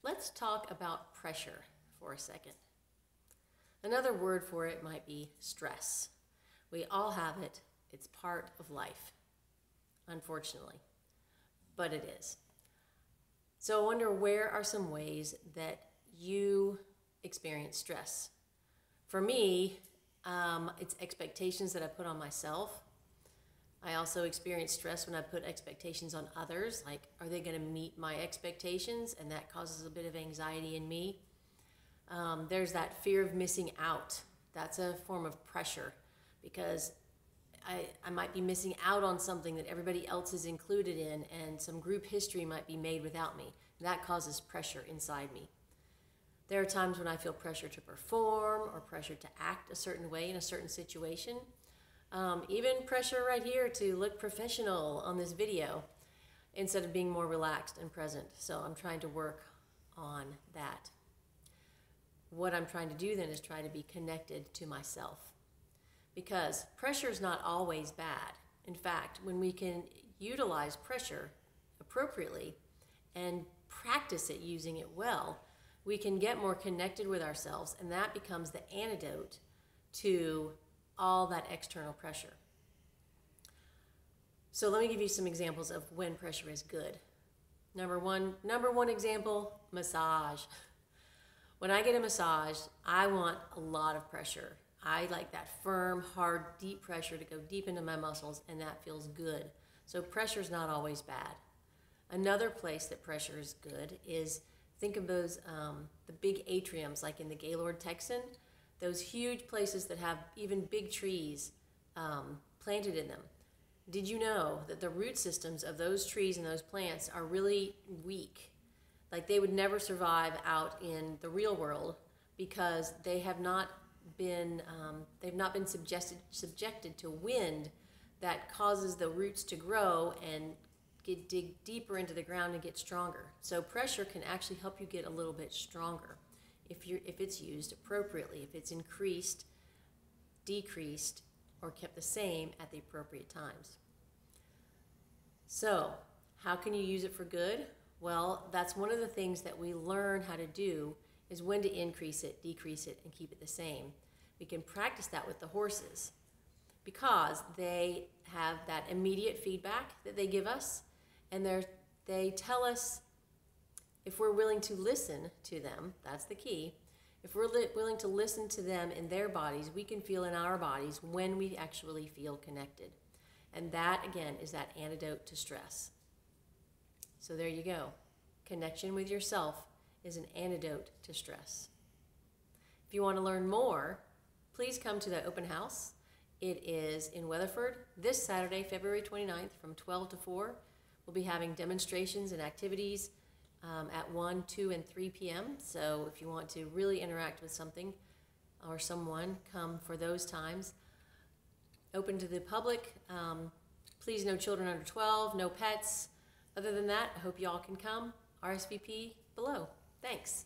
Let's talk about pressure for a second. Another word for it might be stress. We all have it. It's part of life, unfortunately, but it is. So I wonder, where are some ways that you experience stress? For me, it's expectations that I put on myself. I also experience stress when I put expectations on others, like, are they going to meet my expectations? And that causes a bit of anxiety in me. There's that fear of missing out. That's a form of pressure, because I might be missing out on something that everybody else is included in, and some group history might be made without me. That causes pressure inside me. There are times when I feel pressure to perform or pressure to act a certain way in a certain situation. Even pressure right here to look professional on this video instead of being more relaxed and present. So I'm trying to work on that. What I'm trying to do then is try to be connected to myself, because pressure is not always bad. In fact, when we can utilize pressure appropriately and practice it, using it well, we can get more connected with ourselves, and that becomes the antidote to all that external pressure. So let me give you some examples of when pressure is good. Number one example, massage. When I get a massage, I want a lot of pressure. I like that firm, hard, deep pressure to go deep into my muscles, and that feels good. So pressure is not always bad. Another place that pressure is good is, think of those, the big atriums, like in the Gaylord Texan, those huge places that have even big trees planted in them. Did you know that the root systems of those trees and those plants are really weak? Like, they would never survive out in the real world, because they have not been subjected to wind that causes the roots to grow and dig deeper into the ground and get stronger. So pressure can actually help you get a little bit stronger if it's used appropriately, if it's increased, decreased, or kept the same at the appropriate times. So how can you use it for good? Well, that's one of the things that we learn how to do, is when to increase it, decrease it, and keep it the same. We can practice that with the horses, because they have that immediate feedback that they give us, and they tell us if we're willing to listen to them. That's the key. If we're willing to listen to them in their bodies, we can feel in our bodies when we actually feel connected. And that, again, is that antidote to stress. So there you go. Connection with yourself is an antidote to stress. If you want to learn more, please come to the open house. It is in Weatherford this Saturday, February 29th, from 12 to 4. We'll be having demonstrations and activities at 1, 2, and 3 p.m. So if you want to really interact with something or someone, come for those times. Open to the public. Please, no children under 12, no pets. Other than that, I hope you all can come. RSVP below. Thanks.